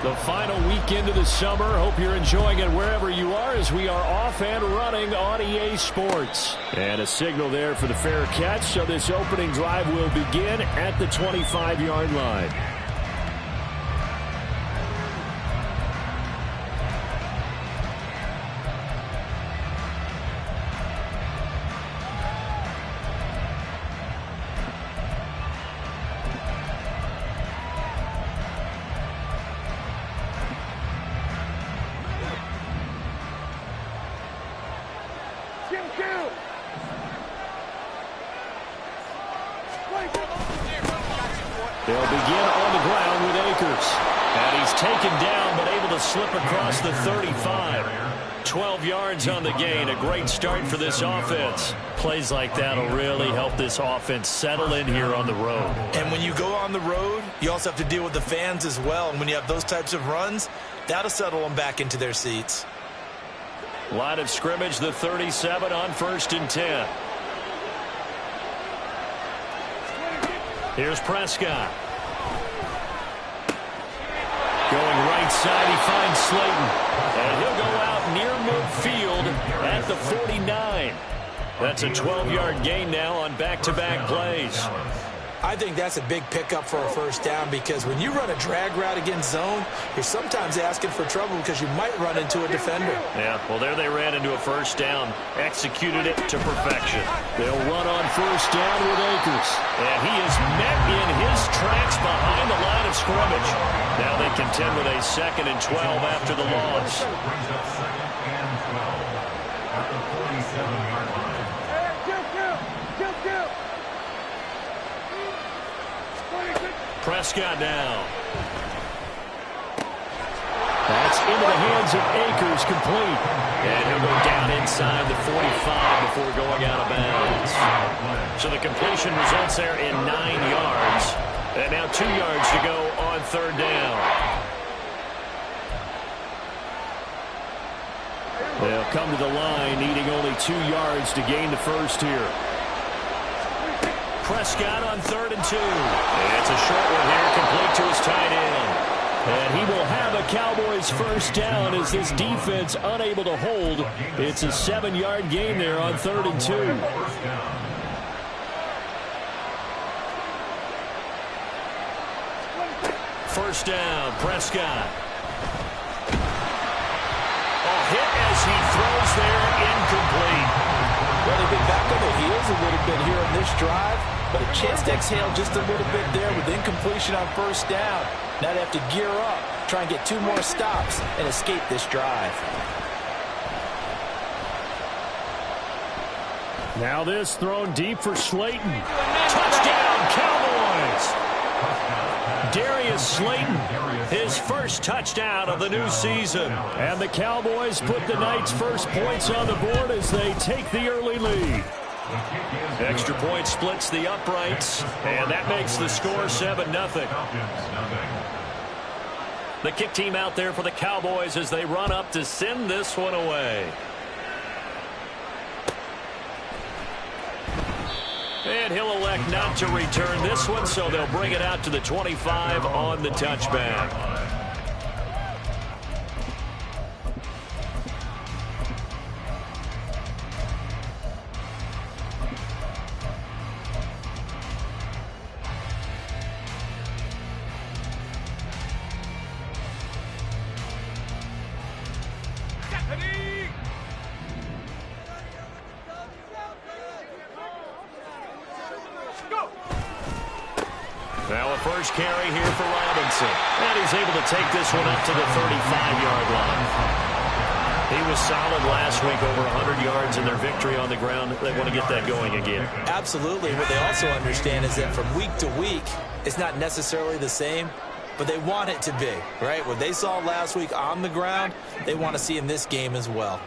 The final weekend of the summer. Hope you're enjoying it wherever you are as we are off and running on EA Sports. And a signal there for the fair catch. So this opening drive will begin at the 25-yard line. They'll begin on the ground with Akers. And he's taken down but able to slip across the 35. 12 yards on the gain. A great start for this offense. Plays like that will really help this offense settle in here on the road. And when you go on the road, you also have to deal with the fans as well. And when you have those types of runs, that'll settle them back into their seats. Line of scrimmage, the 37 on 1st and 10. Here's Prescott. Going right side, he finds Slayton. And he'll go out near midfield at the 49. That's a 12-yard gain now on back-to-back plays. I think that's a big pickup for a first down because when you run a drag route against zone, you're sometimes asking for trouble because you might run into a defender. Yeah, well, there they ran into a first down. Executed it to perfection. They'll run on first down with Akers. And he is met in his tracks behind the line of scrimmage. Now they contend with a 2nd and 12 after the loss. Prescott now. That's into the hands of Akers, complete. And he'll go down inside the 45 before going out of bounds. So the completion results there in 9 yards. And now 2 yards to go on 3rd down. They'll come to the line, needing only 2 yards to gain the first here. Prescott on 3rd and 2. It's a short one here, complete to his tight end. And he will have a Cowboys first down as this defense unable to hold. It's a 7-yard gain there on 3rd and 2. First down, Prescott. A hit as he throws there, incomplete. Well, they've been back on their heels a little bit here in this drive, but a chance to exhale just a little bit there with incompletion on first down. Now they have to gear up, try and get 2 more stops, and escape this drive. Now this thrown deep for Slayton. Touchdown, Cowboys! Darius Slayton, his first touchdown of the new season. And the Cowboys put the Knights' first points on the board as they take the early lead. Extra point splits the uprights, and that makes the score 7-0. The kick team out there for the Cowboys as they run up to send this one away. And he'll elect not to return this one, so they'll bring it out to the 25 on the touchback. Now a first carry here for Robinson. And he's able to take this one up to the 35-yard line. He was solid last week, over 100 yards in their victory on the ground. They want to get that going again. Absolutely. What they also understand is that from week to week, it's not necessarily the same, but they want it to be, right? What they saw last week on the ground, they want to see in this game as well.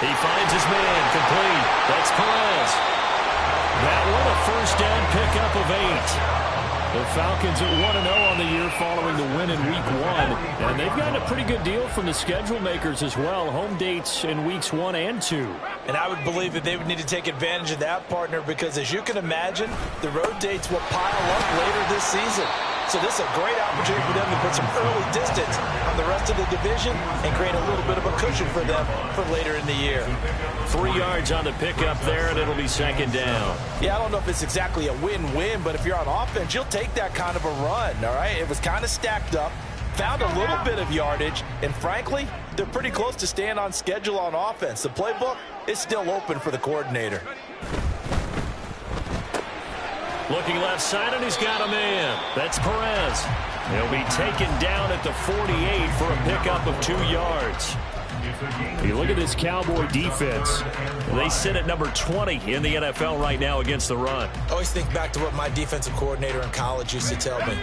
He finds his man, complete. That's Perez. That one a first down pickup of 8. The Falcons at 1-0 on the year following the win in Week 1. And they've gotten a pretty good deal from the schedule makers as well. Home dates in Weeks 1 and 2. And I would believe that they would need to take advantage of that, partner, because as you can imagine, the road dates will pile up later this season. So this is a great opportunity for them to put some early distance on the rest of the division and create a little bit of a cushion for them for later in the year. 3 yards on the pickup there, and it'll be second down. Yeah, I don't know if it's exactly a win-win, but if you're on offense, you'll take that kind of a run, all right? It was kind of stacked up, found a little bit of yardage, and frankly, they're pretty close to staying on schedule on offense. The playbook is still open for the coordinator. Looking left side, and he's got a man. That's Perez. He'll be taken down at the 48 for a pickup of 2 yards. You look at this Cowboy defense. They sit at number 20 in the NFL right now against the run. I always think back to what my defensive coordinator in college used to tell me.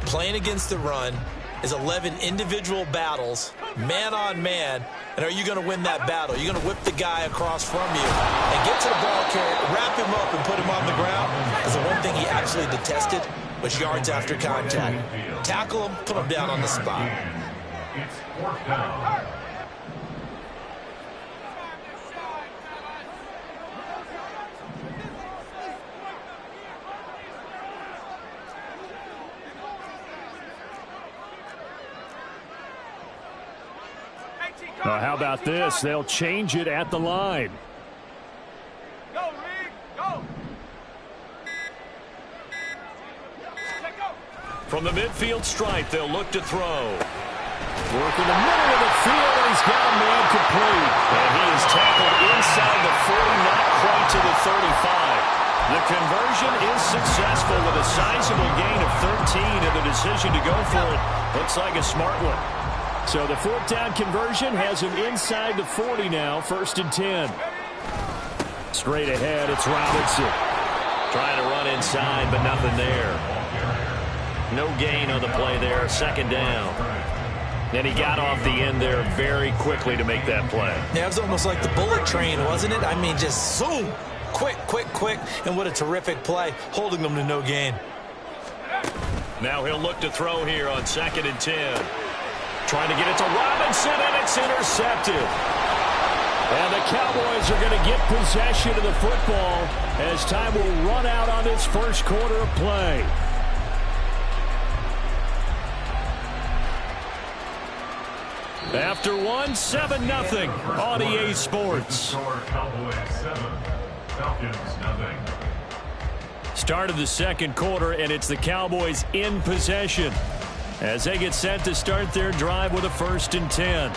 Playing against the run is 11 individual battles, man on man, and are you going to win that battle? You're going to whip the guy across from you and get to the ball carrier, wrap him up, and put him on the ground. Because the one thing he absolutely detested was yards after contact. Tackle him, put him down on the spot. It's 4th down. How about this? They'll change it at the line. Go, Reed, go. From the midfield stripe, they'll look to throw. Working the middle of the field, and he's got a man complete. And he is tackled inside the 40, not quite to the 35. The conversion is successful with a sizable gain of 13, and the decision to go for it looks like a smart one. So the 4th down conversion has him inside the 40 now, 1st and 10. Straight ahead, it's Robinson. Trying to run inside, but nothing there. No gain on the play there, 2nd down. And he got off the end there very quickly to make that play. Yeah, it was almost like the bullet train, wasn't it? I mean, just zoom. Quick, quick, quick. And what a terrific play, holding them to no gain. Now he'll look to throw here on 2nd and 10. Trying to get it to Robinson, and it's intercepted. And the Cowboys are going to get possession of the football as time will run out on this first quarter of play. After 1, 7-0 on EA Sports. Cowboys 7, Falcons 0. Start of the second quarter, and it's the Cowboys in possession as they get set to start their drive with a 1st and 10.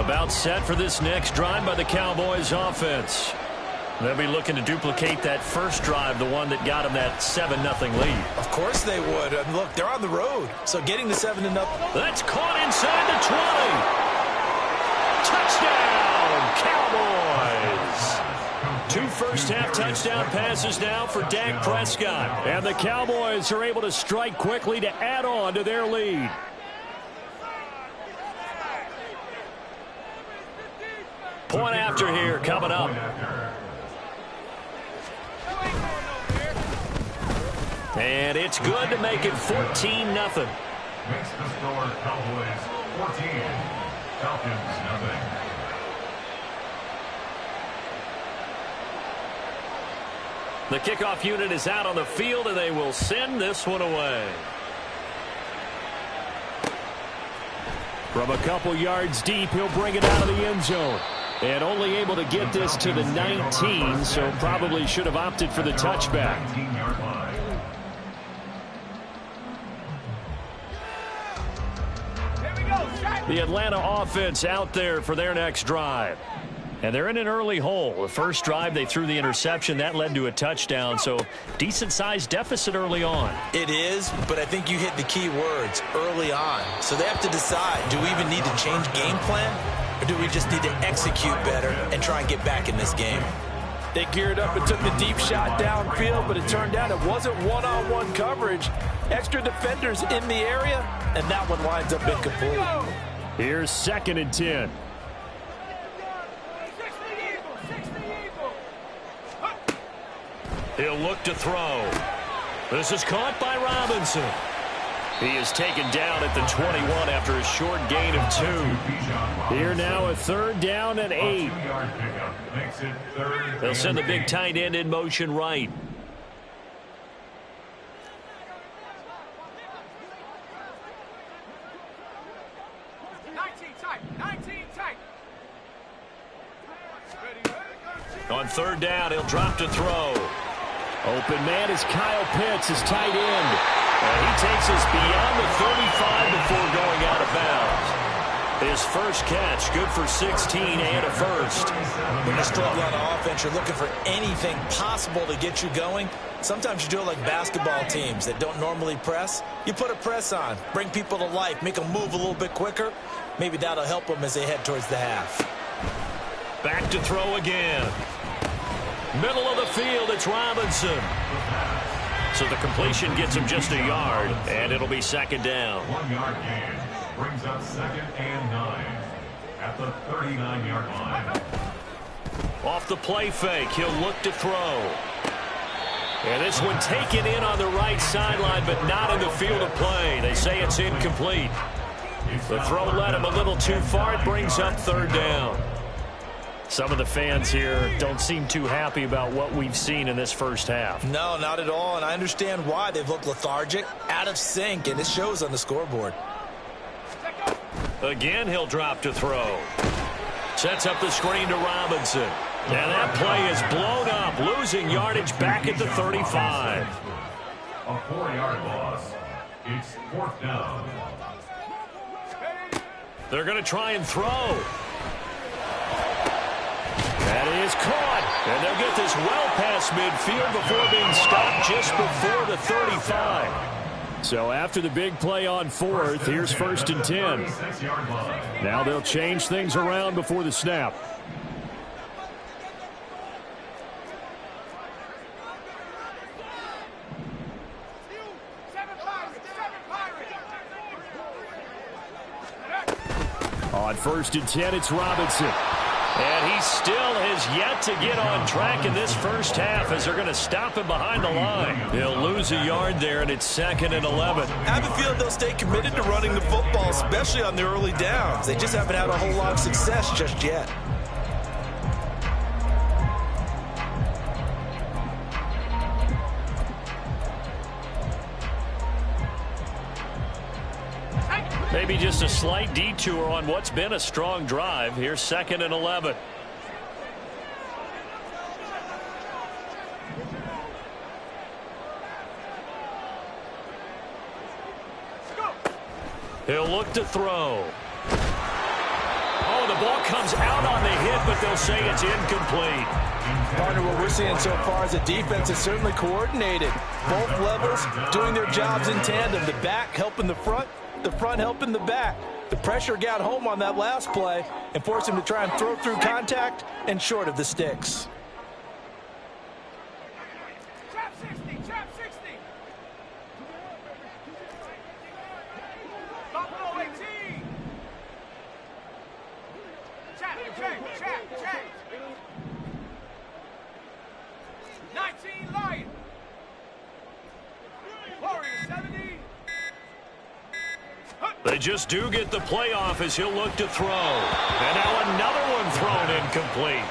About set for this next drive by the Cowboys offense. They'll be looking to duplicate that first drive, the one that got them that 7-0 lead. Of course they would. And look, they're on the road, so getting the 7-0. That's caught inside the 20. Touchdown, Cowboys. 2 first-half touchdown passes now for Dak Prescott. And the Cowboys are able to strike quickly to add on to their lead. Point after here coming up. And it's good to make it 14-0. Makes the score Cowboys 14, Falcons 0. The kickoff unit is out on the field, and they will send this one away. From a couple yards deep, he'll bring it out of the end zone. And only able to get this to the 19, so probably should have opted for the touchback. 19-yard line. The Atlanta offense out there for their next drive. And they're in an early hole. The first drive, they threw the interception. That led to a touchdown, so decent-sized deficit early on. It is, but I think you hit the key words, early on. So they have to decide, do we even need to change game plan, or do we just need to execute better and try and get back in this game? They geared up and took the deep shot downfield, but it turned out it wasn't one-on-one coverage. Extra defenders in the area, and that one winds up incomplete. Here's 2nd and 10. He'll look to throw. This is caught by Robinson. He is taken down at the 21 after a short gain of 2. Here now a 3rd down and 8. They'll send the big tight end in motion right. On 3rd down, he'll drop to throw. Open man is Kyle Pitts, his tight end. And he takes us beyond the 35 before going out of bounds. His first catch, good for 16 and a first. When you struggle on offense, you're looking for anything possible to get you going. Sometimes you do it like basketball teams that don't normally press. You put a press on, bring people to life, make them move a little bit quicker. Maybe that'll help them as they head towards the half. Back to throw again. Middle of the field, it's Robinson. So the completion gets him just a yard, and it'll be 2nd down. 1-yard gain brings up 2nd and 9 at the 39-yard line. Off the play fake, he'll look to throw. And this one taken in on the right sideline, but not in the field of play. They say it's incomplete. The throw led him a little too far. It brings up 3rd down. Some of the fans here don't seem too happy about what we've seen in this first half. No, not at all, and I understand why. They've looked lethargic, out of sync, and it shows on the scoreboard. Again, he'll drop to throw. Sets up the screen to Robinson. And that play is blown up, losing yardage back at the 35. A 4-yard loss. It's 4th down. They're going to try and throw. That is caught, and they'll get this well past midfield before being stopped just before the 35. So after the big play on 4th, here's 1st and 10. Now they'll change things around before the snap. On 1st and 10, it's Robinson. And he still has yet to get on track in this first half as they're going to stop him behind the line. He'll lose a yard there, and it's 2nd and 11. I have a feeling they'll stay committed to running the football, especially on the early downs. They just haven't had a whole lot of success just yet. Maybe just a slight detour on what's been a strong drive. Here's 2nd and 11. He'll look to throw. Oh, the ball comes out on the hit, but they'll say it's incomplete. Partner, what we're seeing so far is the defense is certainly coordinated. Both levels doing their jobs in tandem. The back helping the front helping the back. The pressure got home on that last play and forced him to try and throw through contact and short of the sticks. Trap 60, trap 60. Buffalo 18. Check. 19 Lion. Warriors 70. They just do get the playoff as he'll look to throw. And now another one thrown incomplete.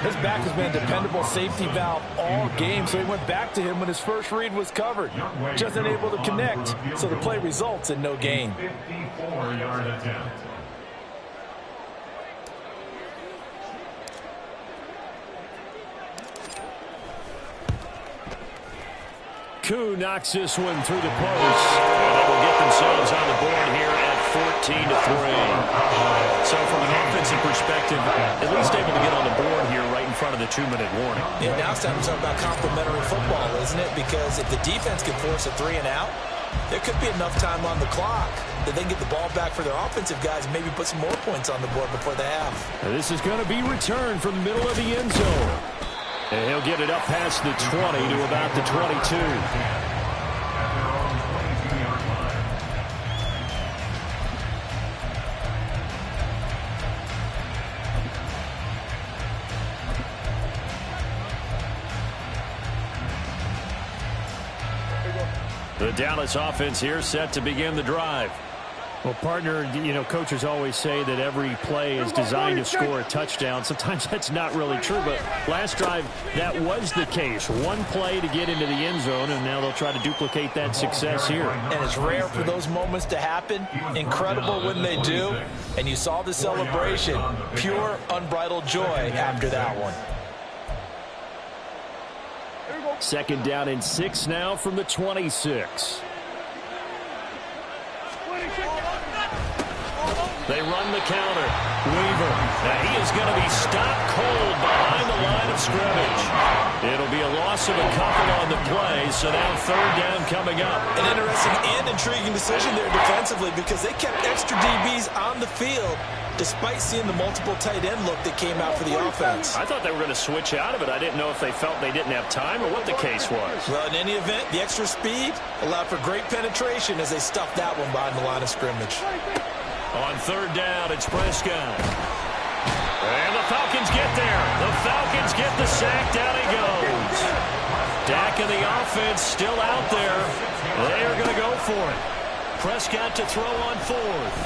His back has been a dependable safety valve all game, so he went back to him when his first read was covered. Just unable to connect, so the play results in no gain. 54-yard attempt. Koo knocks this one through the post. And they will get themselves on the board here at 14-3. So from an offensive perspective, at least able to get on the board here right in front of the 2-minute warning. Yeah, now it's time to talk about complementary football, isn't it? Because if the defense can force a 3 and out, there could be enough time on the clock that they can get the ball back for their offensive guys and maybe put some more points on the board before the half. And this is going to be returned from the middle of the end zone. And he'll get it up past the 20 to about the 22. The Dallas offense here set to begin the drive. Well, partner, coaches always say that every play is designed to score a touchdown. Sometimes that's not really true, but last drive, that was the case. One play to get into the end zone, and now they'll try to duplicate that success here. And it's rare for those moments to happen. Incredible when they do. And you saw the celebration. Pure, unbridled joy after that one. Second down and 6 now from the 26. They run the counter. Weaver. Now he is going to be stopped cold behind the line of scrimmage. It'll be a loss of a couple on the play, so now third down coming up. An interesting and intriguing decision there defensively because they kept extra DBs on the field despite seeing the multiple tight end look that came out for the offense. I thought they were going to switch out of it. I didn't know if they felt they didn't have time or what the case was. Well, in any event, the extra speed allowed for great penetration as they stuffed that one behind the line of scrimmage. On third down, it's Prescott. And the Falcons get there. The Falcons get the sack. Down he goes. Dak and the offense still out there. They are going to go for it. Prescott to throw on fourth.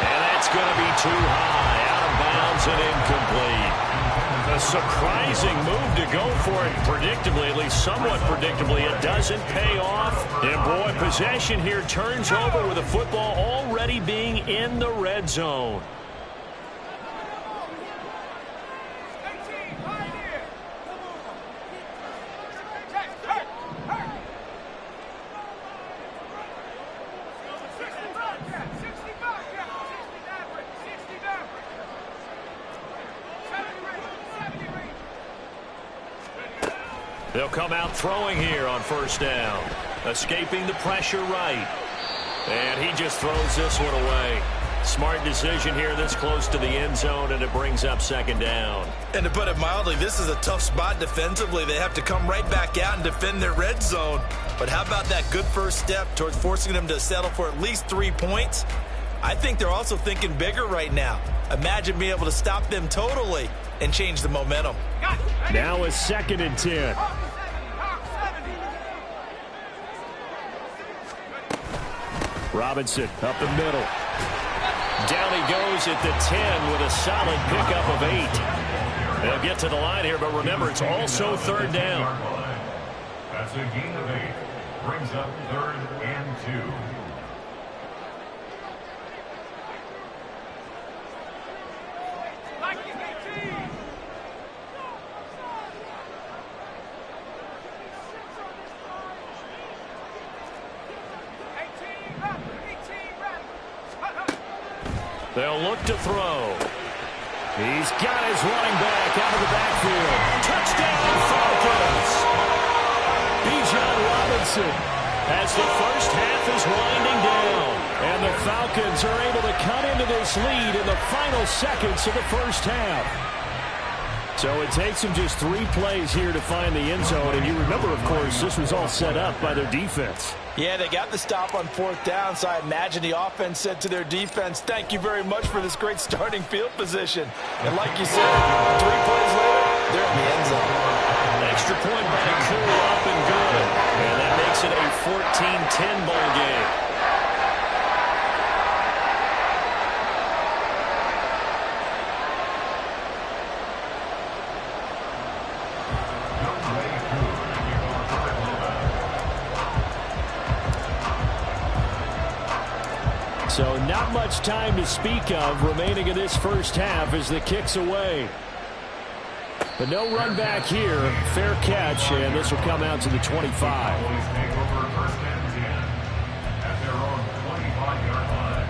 And that's going to be too high. Out of bounds and incomplete. A surprising move to go for it. Predictably, at least somewhat predictably, it doesn't pay off. And boy, possession here turns over with the football already being in the red zone. They'll come out throwing here on first down. Escaping the pressure right. And he just throws this one away. Smart decision here this close to the end zone, and it brings up second down. And to put it mildly, this is a tough spot defensively. They have to come right back out and defend their red zone. But how about that good first step towards forcing them to settle for at least 3 points? I think they're also thinking bigger right now. Imagine being able to stop them totally and change the momentum. Now a second and 10. Robinson up the middle. Down he goes at the 10 with a solid pickup of 8. They'll get to the line here, but remember, it's also third down. That's a gain of 8. Brings up third and 2. They'll look to throw. He's got his running back out of the backfield. Touchdown, Falcons! Bijan Robinson as the first half is winding down. And the Falcons are able to cut into this lead in the final seconds of the first half. So it takes them just 3 plays here to find the end zone. And you remember, of course, this was all set up by their defense. Yeah, they got the stop on fourth down, so I imagine the offense said to their defense, thank you very much for this great starting field position. And like you said, 3 plays later, they're in the end zone. Extra point by Cool, up and good. And that makes it a 14-10 ball game. So not much time to speak of remaining in this first half as the kick's away. But no run back here. Fair catch, and this will come out to the 25. Cowboys take over first and 10 at their own 25-yard line.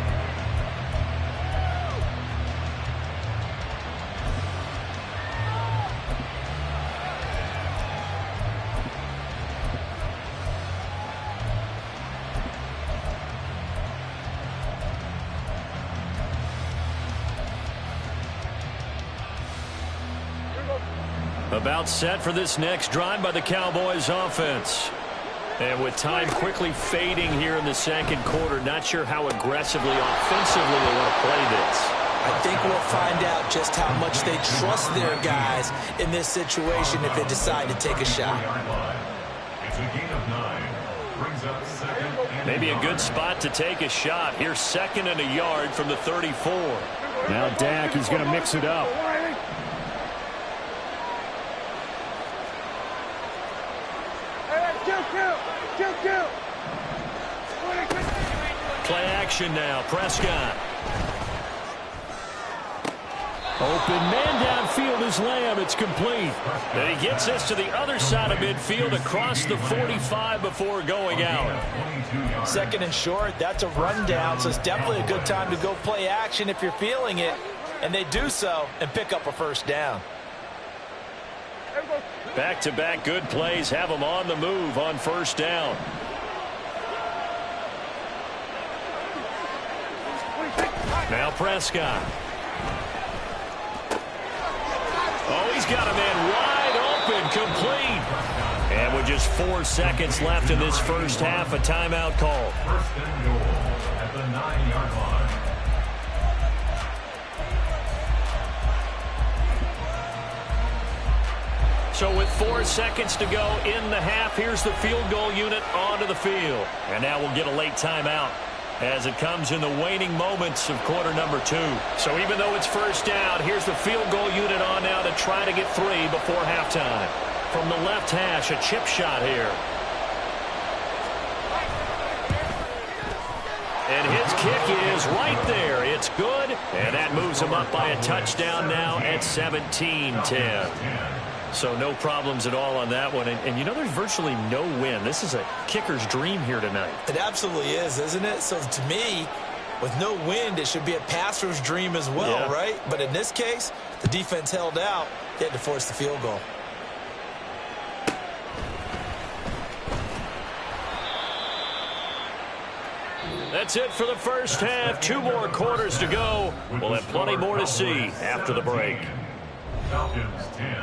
About set for this next drive by the Cowboys offense. And with time quickly fading here in the second quarter, not sure how aggressively, offensively they want to play this. I think we'll find out just how much they trust their guys in this situation if they decide to take a shot. It's a gain of 9. Brings up second and Maybe a 9. good spot to take a shot. Here's 2nd and a yard from the 34. Now Dak, he's going to mix it up. Play action now. Prescott. Open man downfield is Lamb. It's complete. And he gets this to the other side of midfield across the 45 before going out. 2nd and short, that's a rundown, so it's definitely a good time to go play action if you're feeling it. And they do so and pick up a first down. Back-to-back good plays have them on the move on first down. Now Prescott. Oh, he's got a man wide open, complete. And with just 4 seconds left in this first half, a timeout call. First and goal at the 9-yard line. So with 4 seconds to go in the half, here's the field goal unit onto the field. And now we'll get a late timeout as it comes in the waning moments of quarter number 2. So even though it's first down, here's the field goal unit on now to try to get 3 before halftime. From the left hash, a chip shot here. And his kick is right there. It's good. And that moves him up by a touchdown now at 17-10. So no problems at all on that one. And you know, there's virtually no wind. This is a kicker's dream here tonight. It absolutely is, isn't it? So to me, with no wind, it should be a passer's dream as well, Yeah. right? But in this case, the defense held out. They had to force the field goal. That's it for the first half. 2 more quarters to go. We'll have plenty more to see after the break. Falcons 10.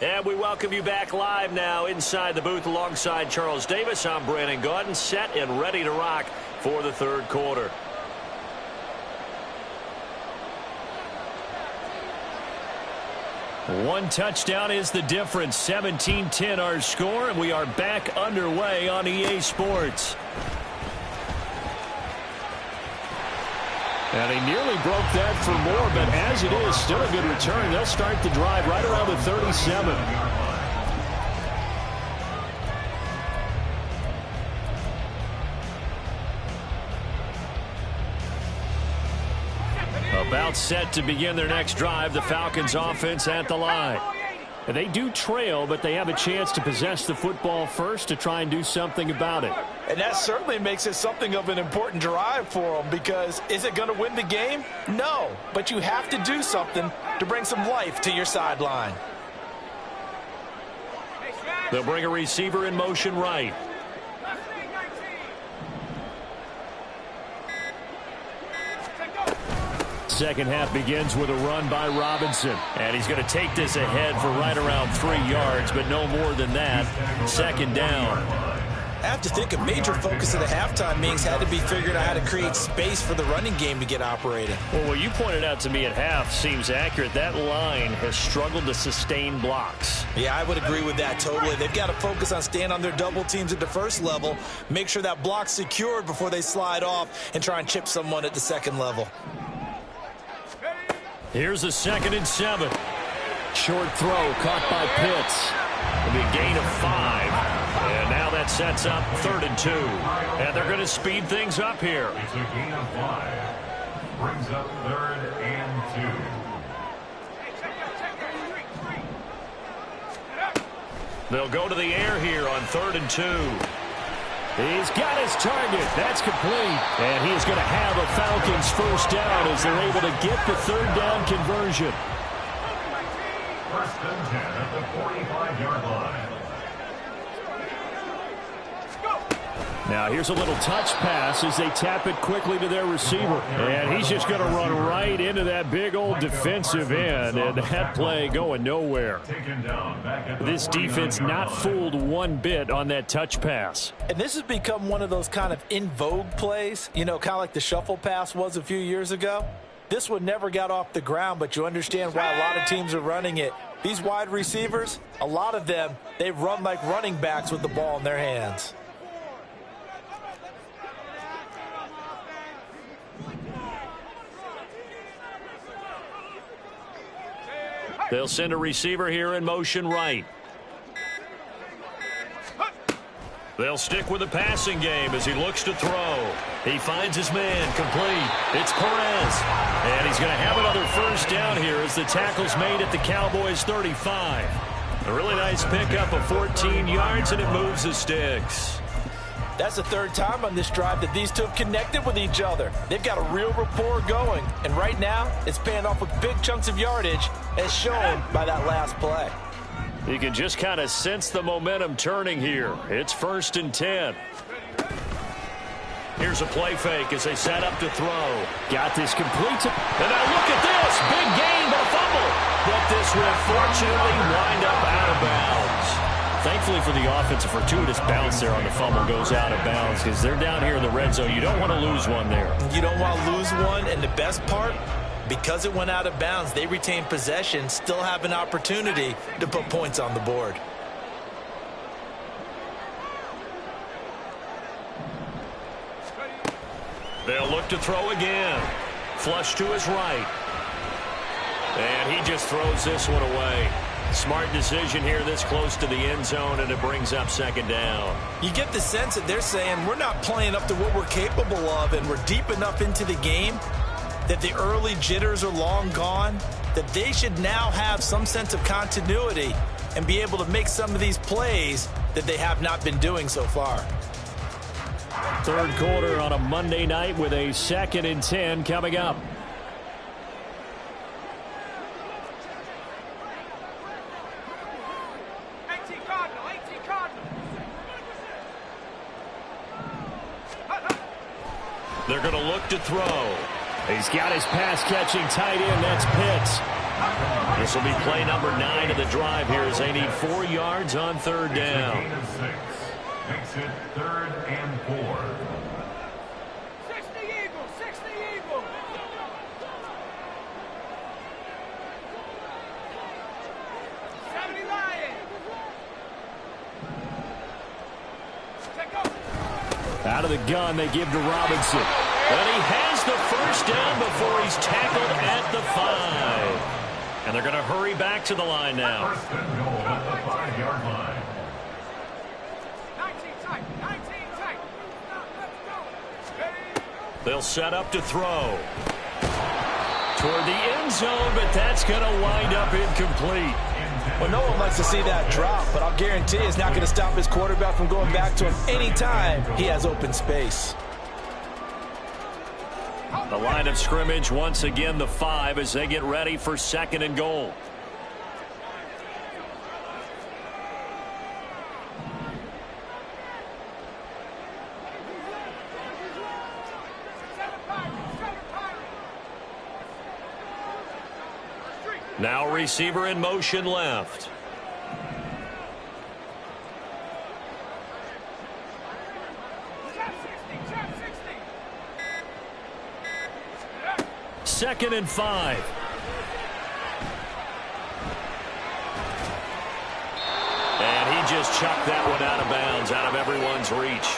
And we welcome you back live now inside the booth alongside Charles Davis. I'm Brandon Gaudin, set and ready to rock for the third quarter. One touchdown is the difference. 17-10 our score, and we are back underway on EA Sports. And he nearly broke that for more, but as it is, still a good return. They'll start the drive right around the 37. About set to begin their next drive, the Falcons offense at the line. And they do trail, but they have a chance to possess the football first to try and do something about it. And that certainly makes it something of an important drive for them, because is it going to win the game? No, but you have to do something to bring some life to your sideline. They'll bring a receiver in motion right. Second half begins with a run by Robinson. And he's going to take this ahead for right around 3 yards, but no more than that. Second down. I have to think a major focus of the halftime meetings had to be figuring out how to create space for the running game to get operating. Well, what you pointed out to me at half seems accurate. That line has struggled to sustain blocks. Yeah, I would agree with that totally. They've got to focus on staying on their double teams at the first level, make sure that block's secured before they slide off and try and chip someone at the second level. Here's a 2nd and 7. Short throw caught by Pitts. It'll be a gain of 5. And now that sets up 3rd and 2. And they're going to speed things up here. It's a gain of 5. Brings up 3rd and 2. They'll go to the air here on 3rd and 2. He's got his target. That's complete. And he's going to have a Falcons first down as they're able to get the 3rd down conversion. First and 10 at the 45-yard line. Now here's a little touch pass as they tap it quickly to their receiver. And he's just going to run right into that big old defensive end. And that play going nowhere. This defense not fooled one bit on that touch pass. And this has become one of those kind of in vogue plays, you know, kind of like the shuffle pass was a few years ago. This one never got off the ground, but you understand why a lot of teams are running it. These wide receivers, a lot of them, they run like running backs with the ball in their hands. They'll send a receiver here in motion right. They'll stick with the passing game as he looks to throw. He finds his man complete. It's Perez. And he's going to have another first down here as the tackle's made at the Cowboys 35. A really nice pickup of 14 yards, and it moves the sticks. That's the third time on this drive that these two have connected with each other. They've got a real rapport going. And right now, it's paying off with big chunks of yardage, as shown by that last play. You can just kind of sense the momentum turning here. It's 1st and 10. Here's a play fake as they set up to throw. Got this complete. And now look at this. Big gain, but a fumble. But this will fortunately wind up out of bounds. Thankfully for the offense, a fortuitous bounce there on the fumble goes out of bounds because they're down here in the red zone. You don't want to lose one there. You don't want to lose one, and the best part, because it went out of bounds, they retain possession, still have an opportunity to put points on the board. They'll look to throw again. Flush to his right. And he just throws this one away. Smart decision here this close to the end zone, and it brings up 2nd down. You get the sense that they're saying we're not playing up to what we're capable of, and we're deep enough into the game that the early jitters are long gone, that they should now have some sense of continuity and be able to make some of these plays that they have not been doing so far. Third quarter on a Monday night with a 2nd and 10 coming up. They're going to look to throw. He's got his pass-catching tight end. That's Pitts. This will be play number 9 of the drive here as they need 4 yards on 3rd down. Makes it 3rd and 4. 60 Eagles, 60 Eagles. Out of the gun, they give to Robinson. And he has the first down before he's tackled at the 5. And they're going to hurry back to the line now. First and goal at the 5-yard line. 19 tight, 19 tight. Let's go. Ready? They'll set up to throw. Toward the end zone, but that's going to wind up incomplete. Well, no one likes to see that drop, but I'll guarantee it's not going to stop his quarterback from going back to him anytime he has open space. The line of scrimmage, once again, the 5 as they get ready for 2nd and goal. Now receiver in motion left. Trap 60, trap 60. 2nd and 5. And he just chucked that one out of bounds, out of everyone's reach.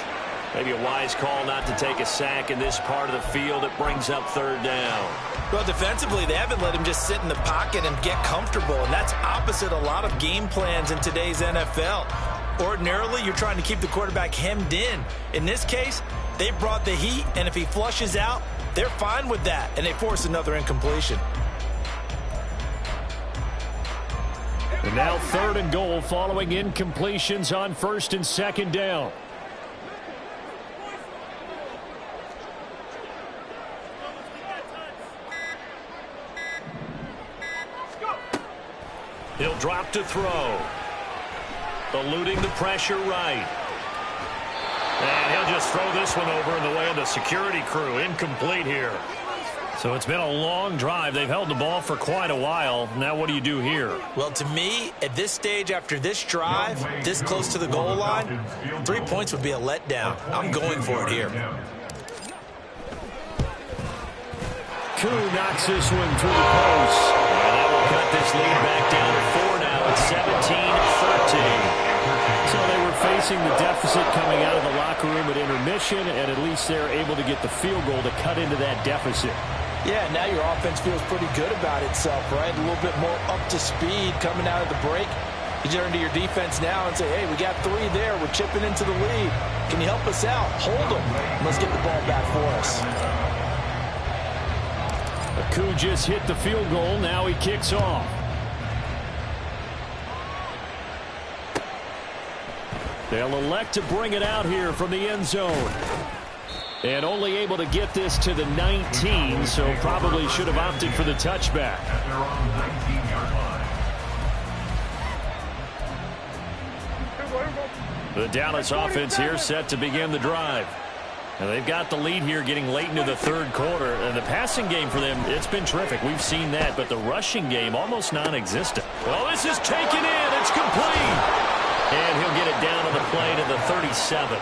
Maybe a wise call not to take a sack in this part of the field. It brings up 3rd down. Well, defensively, they haven't let him just sit in the pocket and get comfortable, and that's opposite a lot of game plans in today's NFL. Ordinarily, you're trying to keep the quarterback hemmed in. In this case, they brought the heat, and if he flushes out, they're fine with that, and they force another incompletion. And now 3rd and goal following incompletions on 1st and 2nd down. He'll drop to throw. Eluding the pressure right. And he'll just throw this one over in the way of the security crew. Incomplete here. So it's been a long drive. They've held the ball for quite a while. Now what do you do here? Well, to me, at this stage after this drive, this close to the goal line, 3 points would be a letdown. I'm going for it here. Koo knocks this one through the post. And that will cut this lead back down to 4 now. It's 17-13. So they were facing the deficit coming out of the locker room at intermission, and at least they're able to get the field goal to cut into that deficit. Yeah, now your offense feels pretty good about itself, right? A little bit more up to speed coming out of the break. You turn to your defense now and say, hey, we got 3 there. We're chipping into the lead. Can you help us out? Hold them. Let's get the ball back for us. Koo just hit the field goal. Now he kicks off. They'll elect to bring it out here from the end zone. And only able to get this to the 19, so probably should have opted for the touchback. At their own 19-yard line. The Dallas offense here set to begin the drive. And they've got the lead here getting late into the third quarter. And the passing game for them, it's been terrific. We've seen that, but the rushing game almost non-existent. Well, this is taken in. It's complete. And he'll get it down to the play to the 37.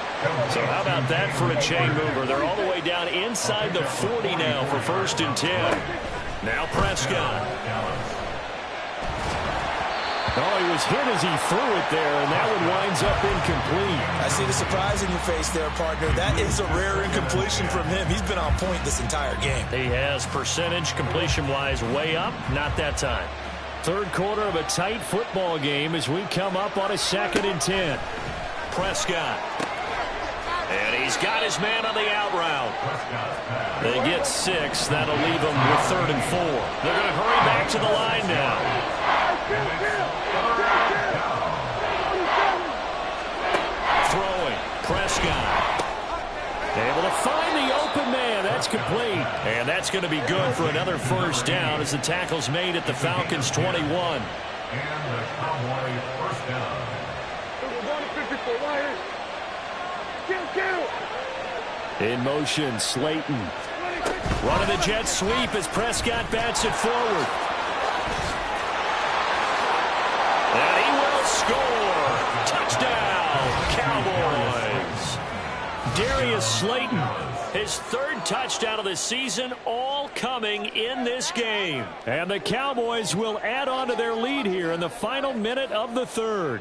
So how about that for a chain mover? They're all the way down inside the 40 now for 1st and 10. Now Prescott. Oh, he was hit as he threw it there, and that one winds up incomplete. I see the surprise in your face there, partner. That is a rare incompletion from him. He's been on point this entire game. He has percentage completion-wise way up. Not that time. Third quarter of a tight football game as we come up on a 2nd and 10. Prescott. And he's got his man on the out route. They get 6. That'll leave them with 3rd and 4. They're going to hurry back to the line now. Throwing. Prescott. Able to find the open man. That's complete. And that's going to be good for another 1st down as the tackle's made at the Falcons' 21. And the Cowboy 1st down. In motion, Slayton. Running the jet sweep as Prescott bats it forward. And he will score. Touchdown, Cowboys. Darius Slayton, his 3rd touchdown of the season, all coming in this game. And the Cowboys will add on to their lead here in the final minute of the 3rd.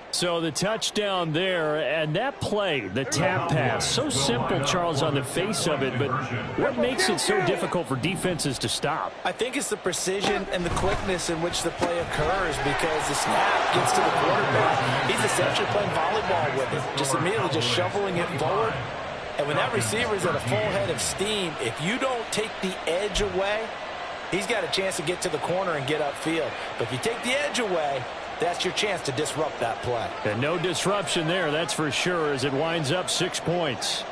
So the touchdown there, and that play, the tap pass, so simple, Charles, on the face of it, but what makes it so difficult for defenses to stop? I think it's the precision and the quickness in which the play occurs because the snap gets to the quarterback. He's essentially playing volleyball with it, just immediately just shoveling it forward. And when that receiver's at a full head of steam, if you don't take the edge away, he's got a chance to get to the corner and get upfield. But if you take the edge away, that's your chance to disrupt that play. And no disruption there, that's for sure, as it winds up 6 points.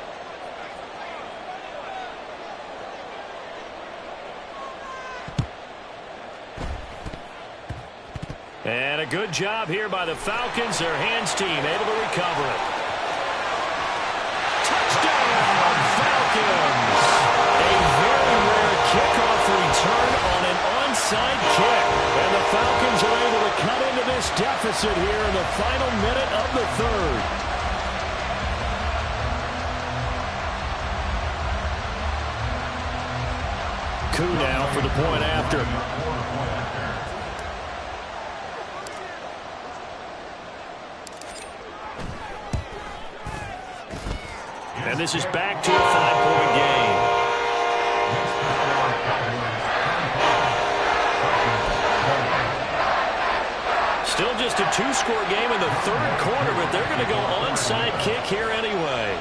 And a good job here by the Falcons. Their hands team able to recover it. Touchdown, Falcons! A very rare kickoff return on an onside kick. And the Falcons are able to cut into this deficit here in the final minute of the 3rd. Koo now for the point after. And this is back to a 5-point game. Still just a 2-score game in the 3rd quarter, but they're going to go onside kick here anyway.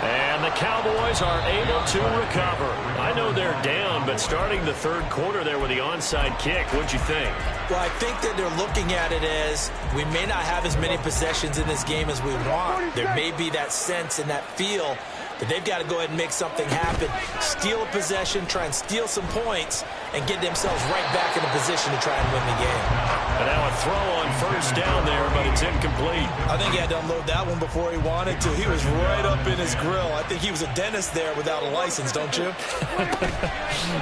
And the Cowboys are able to recover. I know they're down, but starting the 3rd quarter there with the onside kick, what'd you think? Well, I think that they're looking at it as we may not have as many possessions in this game as we want. There may be that sense and that feel But they've got to go ahead and make something happen, steal a possession, try and steal some points, and get themselves right back in a position to try and win the game. And now a throw on first down there, but it's incomplete. I think he had to unload that one before he wanted to. He was right up in his grill. I think he was a dentist there without a license, don't you?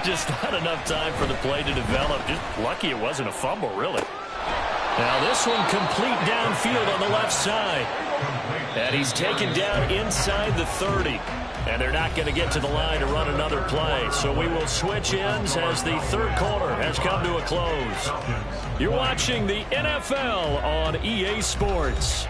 Just not enough time for the play to develop. Just lucky it wasn't a fumble, really. Now this one complete downfield on the left side. And he's taken down inside the 30. And they're not going to get to the line to run another play. So we will switch ends as the third quarter has come to a close. You're watching the NFL on EA Sports.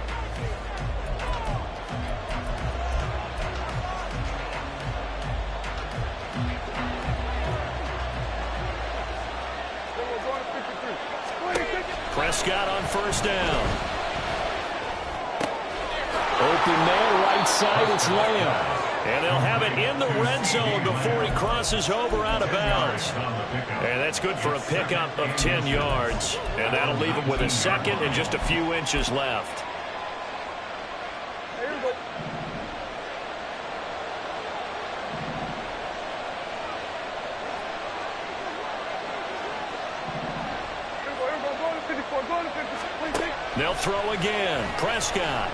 Prescott on first down. Open man, right side, it's Lamb. And they'll have it in the red zone before he crosses over out of bounds. And that's good for a pickup of 10 yards. And that'll leave him with a second and just a few inches left. They'll throw again. Prescott.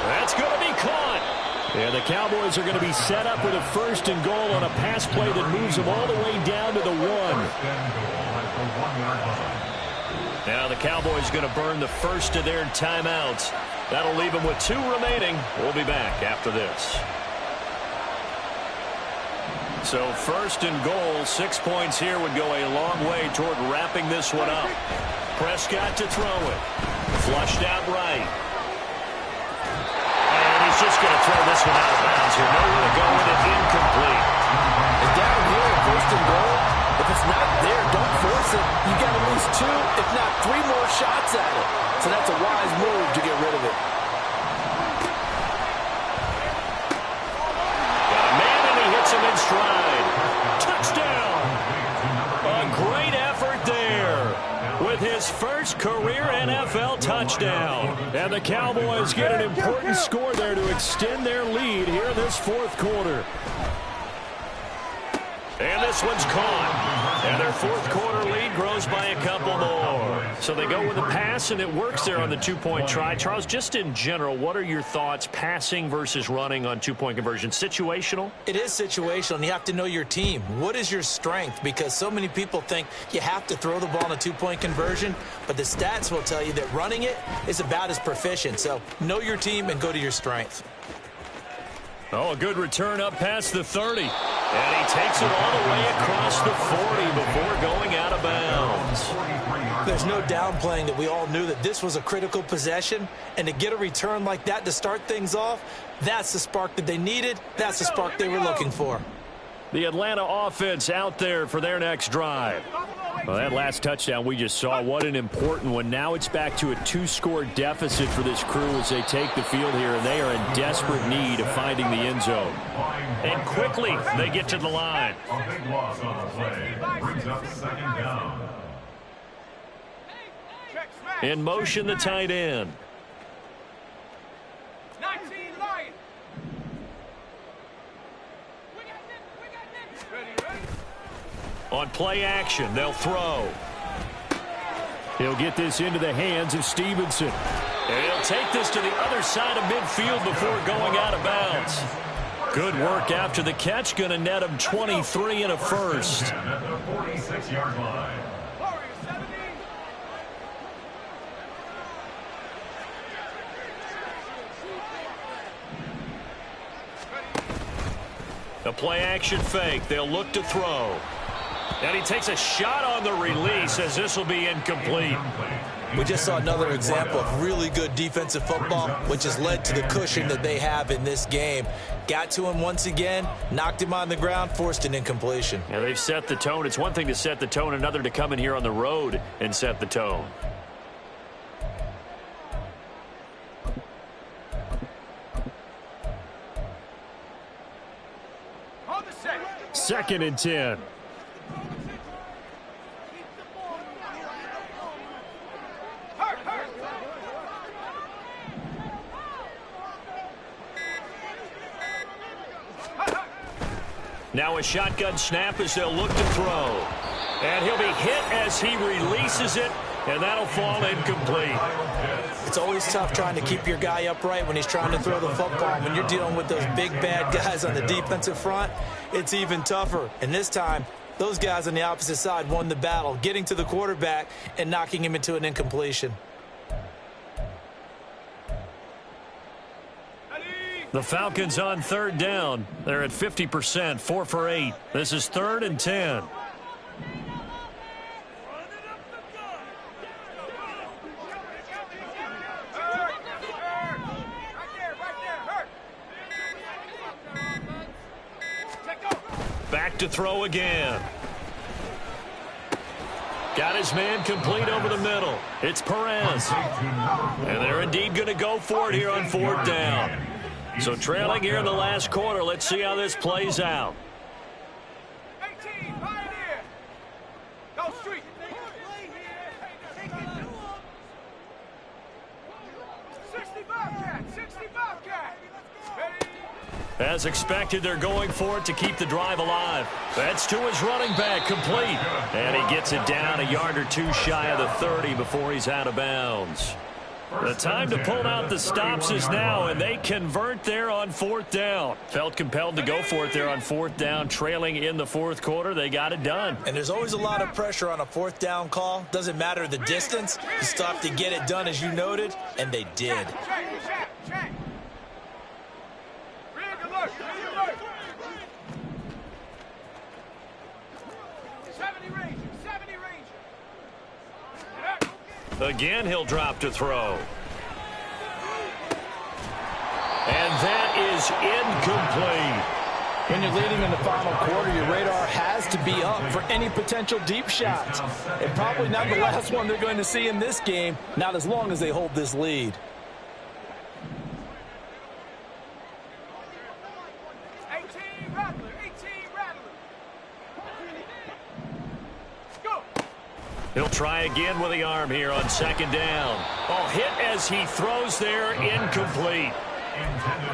That's going to be caught. And the Cowboys are going to be set up with a first and goal on a pass play that moves them all the way down to the 1. Now the Cowboys going to burn the first of their timeouts. That'll leave them with 2 remaining. We'll be back after this. So first and goal, 6 points here would go a long way toward wrapping this one up. Prescott to throw it. Flushed out right. And he's just going to throw this one out of bounds here. Nowhere to go with it, incomplete. And down here, first and goal, if it's not there, don't force it. You got at least 2, if not 3 more shots at it. So that's a wise move to get rid of it. Got a man and he hits him in stride. Touchdown. A great effort there with his first career NFL touchdown. And the Cowboys get an important score there to extend their lead here in this fourth quarter. And this one's caught. And their fourth quarter lead grows by a couple more. So they go with a pass, and it works there on the 2-point try. Charles, just in general, what are your thoughts passing versus running on 2-point conversion? Situational? It is situational, and you have to know your team. What is your strength? Because so many people think you have to throw the ball in a 2-point conversion, but the stats will tell you that running it is about as proficient. So know your team and go to your strength. Oh, a good return up past the 30. And he takes it all the way across the 40 before going out of bounds. There's no downplaying that we all knew that this was a critical possession, and to get a return like that to start things off, that's the spark that they needed. That's the spark they were looking for. The Atlanta offense out there for their next drive. Well, that last touchdown we just saw, what an important one. Now it's back to a 2-score deficit for this crew as they take the field here, and they are in desperate need of finding the end zone. And quickly they get to the line. A big loss on the play brings up second down. In motion, the tight end. 19 Lions. On play action, they'll throw. He'll get this into the hands of Stevenson. And he'll take this to the other side of midfield before going out of bounds. Good work after the catch. Going to net him 23 and a first. At the 46-yard line. A play action fake. They'll look to throw. And he takes a shot on the release as this will be incomplete. We just saw another example of really good defensive football, which has led to the cushion that they have in this game. Got to him once again, knocked him on the ground, forced an incompletion. And they've set the tone. It's one thing to set the tone, another to come in here on the road and set the tone. Second and 10. Now a shotgun snap as they'll look to throw. And he'll be hit as he releases it, and that'll fall incomplete. It's always tough trying to keep your guy upright when he's trying to throw the football. When you're dealing with those big, bad guys on the defensive front, it's even tougher. And this time, those guys on the opposite side won the battle, getting to the quarterback and knocking him into an incompletion. The Falcons on third down. They're at 50%, 4 for 8. This is 3rd and 10. Back to throw again. Got his man complete over the middle. It's Perez. And they're indeed going to go for it here on 4th down. So trailing here in the last quarter. Let's see how this plays out. 18, Pioneer. Go street. 65 cat, 65 cat. Ready? As expected, they're going for it to keep the drive alive. That's to his running back, complete. And he gets it down a yard or two shy of the 30 before he's out of bounds. The time to pull out the stops is now, and they convert there on 4th down. Felt compelled to go for it there on 4th down, trailing in the 4th quarter. They got it done. And there's always a lot of pressure on a 4th down call. Doesn't matter the distance. You still have to get it done, as you noted, and they did. Check. Rig alert. 70 Ranger. Again, he'll drop to throw. And that is incomplete. When you're leading in the final quarter, your radar has to be up for any potential deep shots. And probably not the last one they're going to see in this game, not as long as they hold this lead. 18 Rattler. Go. He'll try again with the arm here on 2nd down. Oh, hit as he throws there, incomplete.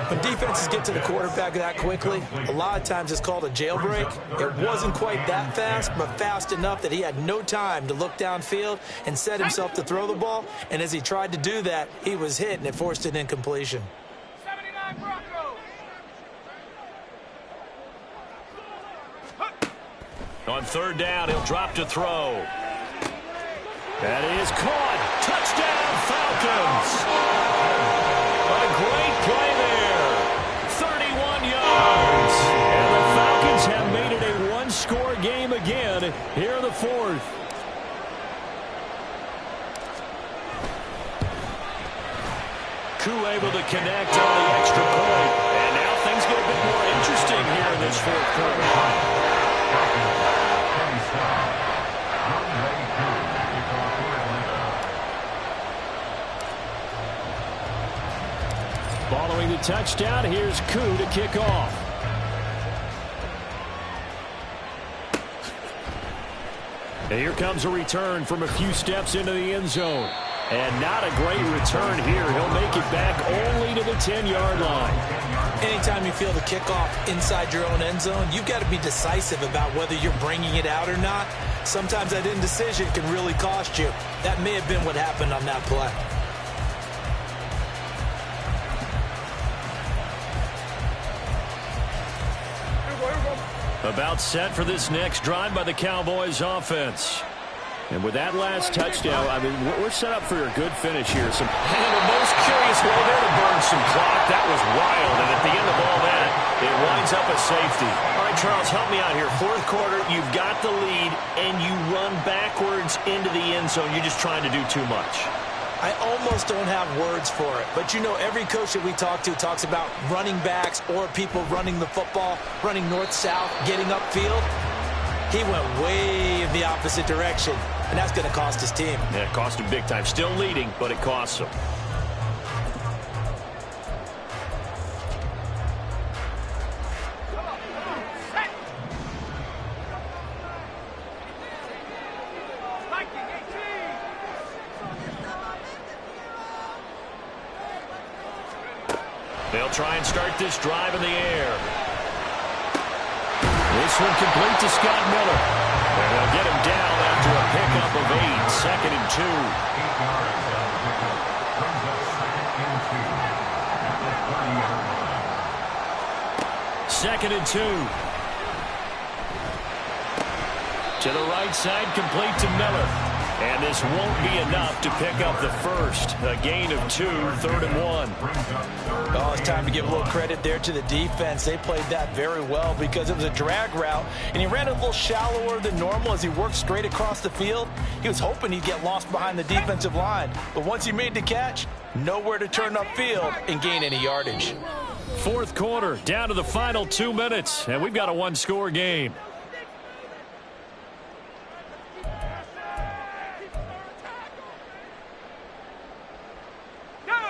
When defenses get to the quarterback that quickly, a lot of times it's called a jailbreak. It wasn't quite that fast, but fast enough that he had no time to look downfield and set himself to throw the ball. And as he tried to do that, he was hit, and it forced an incompletion. 79 Broncos. On 3rd down, he'll drop to throw. That is caught. Touchdown, Falcons. A great play there. 31 yards. And the Falcons have made it a one-score game again here in the 4th. Koo able to connect on the extra point. And now things get a bit more interesting here in this 4th quarter. Following the touchdown, here's Koo to kick off. And here comes a return from a few steps into the end zone. And not a great return here. He'll make it back only to the 10-yard line. Anytime you feel the kickoff inside your own end zone, you've got to be decisive about whether you're bringing it out or not. Sometimes that indecision can really cost you. That may have been what happened on that play. About set for this next drive by the Cowboys offense. And with that last touchdown, I mean, we're set up for a good finish here. And the most curious way there to burn some clock. That was wild. And at the end of all that, it winds up a safety. All right, Charles, help me out here. 4th quarter, you've got the lead, and you run backwards into the end zone. You're just trying to do too much. I almost don't have words for it. But, you know, every coach that we talk to talks about running backs or people running the football, running north-south, getting upfield. He went way in the opposite direction, and that's going to cost his team. Yeah, it cost him big time. Still leading, but it costs him. They'll try and start this drive in the air. this one complete to Scott Miller. And they'll get him down after a pickup of 8, 2nd and 2. 8 yards on the pickup. Brings up 2nd and 2 at the 30-yard line. 2nd and 2. To the right side, complete to Miller. And this won't be enough to pick up the first. A gain of 2, 3rd and 1. Oh, it's time to give a little credit there to the defense. They played that very well because it was a drag route, and he ran a little shallower than normal as he worked straight across the field. He was hoping he'd get lost behind the defensive line, but once he made the catch, nowhere to turn upfield and gain any yardage. 4th quarter, down to the final 2 minutes, and we've got a 1-score game.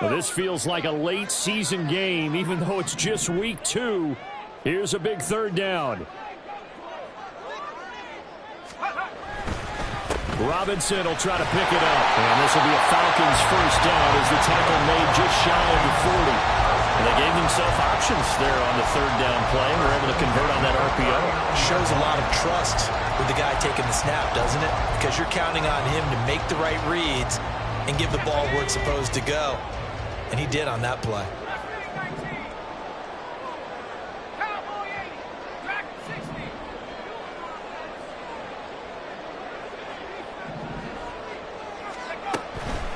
Well, this feels like a late season game, even though it's just week 2. Here's a big 3rd down. Robinson will try to pick it up. And this will be a Falcons first down as the tackle made just shy of the 40. And they gave themselves options there on the 3rd down play and were able to convert on that RPO. Shows a lot of trust with the guy taking the snap, doesn't it? Because you're counting on him to make the right reads and give the ball where it's supposed to go. And he did on that play. Cowboy 80, Dragon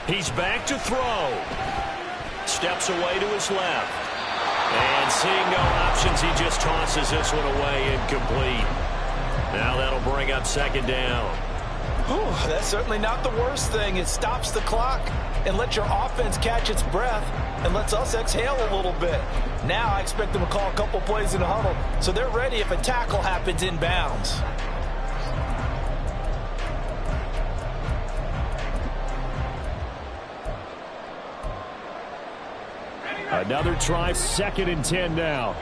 60. He's back to throw. Steps away to his left. And seeing no options, he just tosses this one away, incomplete. Now that'll bring up 2nd down. That's certainly not the worst thing. It stops the clock and lets your offense catch its breath and lets us exhale a little bit. Now I expect them to call a couple plays in the huddle so they're ready if a tackle happens inbounds. Another try, 2nd and 10 now.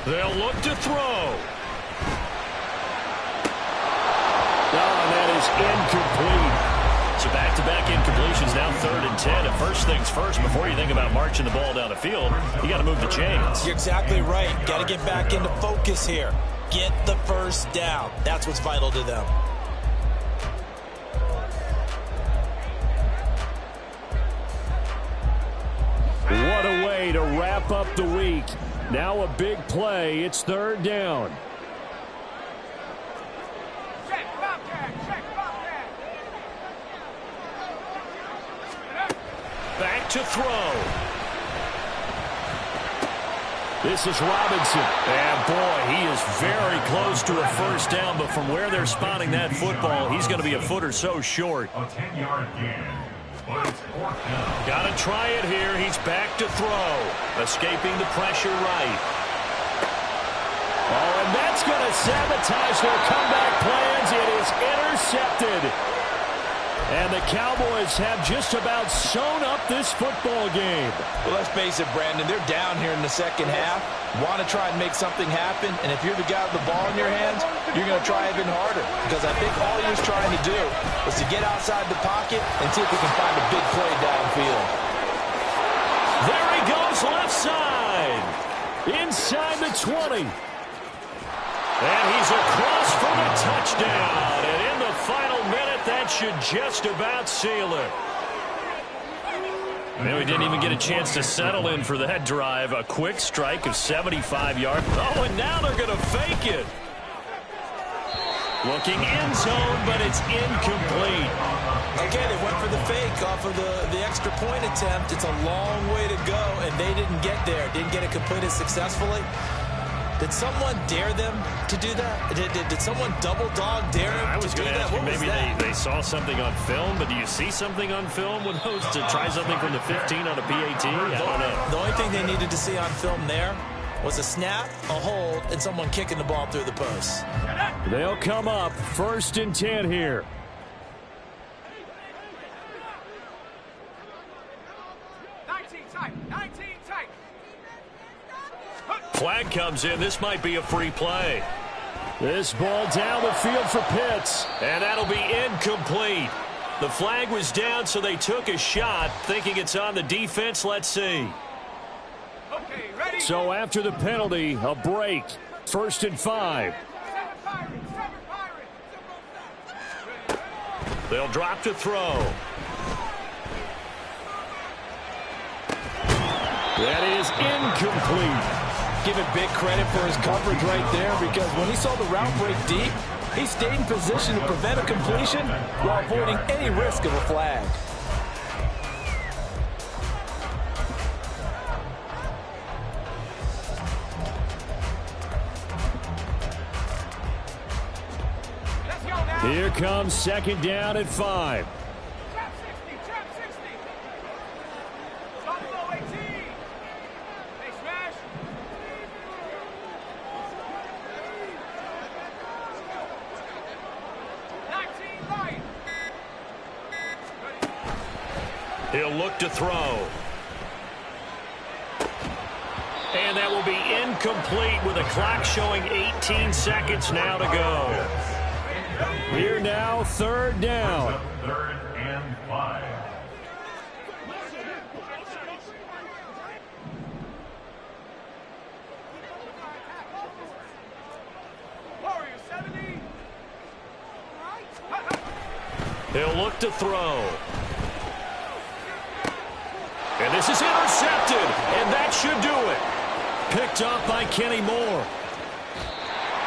They'll look to throw. And that is incomplete. So back-to-back incompletions, now 3rd and 10. And first things first, before you think about marching the ball down the field, you got to move the chains. You're exactly right. Got to get back into focus here. Get the first down. That's what's vital to them. What a way to wrap up the week. Now a big play. It's 3rd down. Check, Bobcat, check, Bobcat. Back to throw. This is Robinson. And boy, he is very close to a first down, but from where they're spotting that football, he's going to be a foot or so short. A 10-yard gain. But it's 4th down. Got to try it here. He's back to throw. Escaping the pressure right. Oh, and that's going to sabotage their comeback plans. It is intercepted. And the Cowboys have just about sewn up this football game. Well, let's face it, Brandon. They're down here in the second half. Want to try and make something happen. And if you're the guy with the ball in your hands, you're going to try even harder. Because I think all he was trying to do was to get outside the pocket and see if he can find a big play downfield. There he goes left side. Inside the 20. And he's across for the touchdown. And in the final minute, that should just about seal it. And we didn't even get a chance to settle in for that drive. A quick strike of 75 yards. Oh, and now they're going to fake it. Looking end zone, but it's incomplete. Okay, they went for the fake off of the extra point attempt. It's a long way to go, and they didn't get there. Didn't get it completed successfully. Did someone dare them to do that? Did someone double dog dare them to do that? What was that? Maybe they saw something on film, but do you see something on film with those to try something from the 15 on a PAT? I don't know. The only thing they needed to see on film there was a snap, a hold, and someone kicking the ball through the post. They'll come up 1st and 10 here. Flag comes in. This might be a free play. This ball down the field for Pitts. And that'll be incomplete. The flag was down, so they took a shot, thinking it's on the defense. Let's see. Okay, ready? So after the penalty, a break. 1st and 5. They'll drop to throw. That is incomplete. Give it big credit for his coverage right there, because when he saw the route break deep, he stayed in position to prevent a completion while avoiding any risk of a flag. Let's go now. Here comes 2nd down at 5. Trap 60, trap 60. Buffalo 18. They smash. Right. He'll look to throw. And that will be incomplete with a clock showing 18 seconds now to go. Here now, 3rd down. 3rd and 5. Warriors 70. He'll look to throw. And this is intercepted, and that should do it. Picked up by Kenny Moore.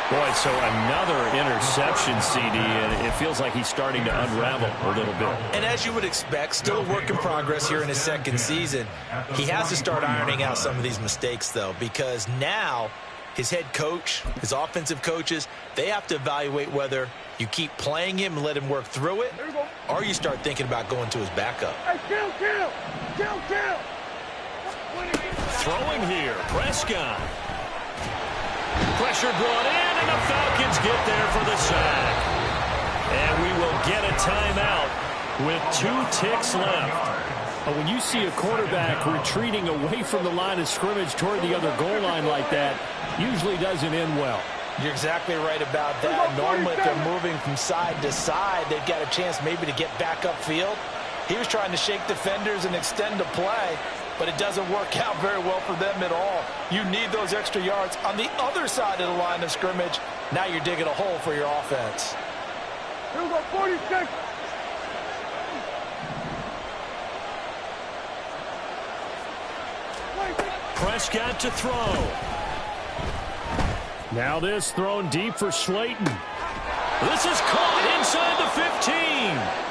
Boy, so another interception, CD, and it feels like he's starting to unravel a little bit. And as you would expect, still a work in progress here in his 2nd season. He has to start ironing out some of these mistakes, though, because now his head coach, his offensive coaches, they have to evaluate whether you keep playing him and let him work through it, or you start thinking about going to his backup. Hey, kill. Throwing here, Prescott. Pressure brought in, and the Falcons get there for the sack. And we will get a timeout with 2 ticks left. When you see a quarterback retreating away from the line of scrimmage toward the other goal line like that, usually doesn't end well. You're exactly right about that. Normally, if they're moving from side to side, they've got a chance maybe to get back upfield. He was trying to shake defenders and extend the play, but it doesn't work out very well for them at all. You need those extra yards on the other side of the line of scrimmage. Now you're digging a hole for your offense. Here we go, 46. Prescott to throw. Now this thrown deep for Slayton. This is caught inside the 15.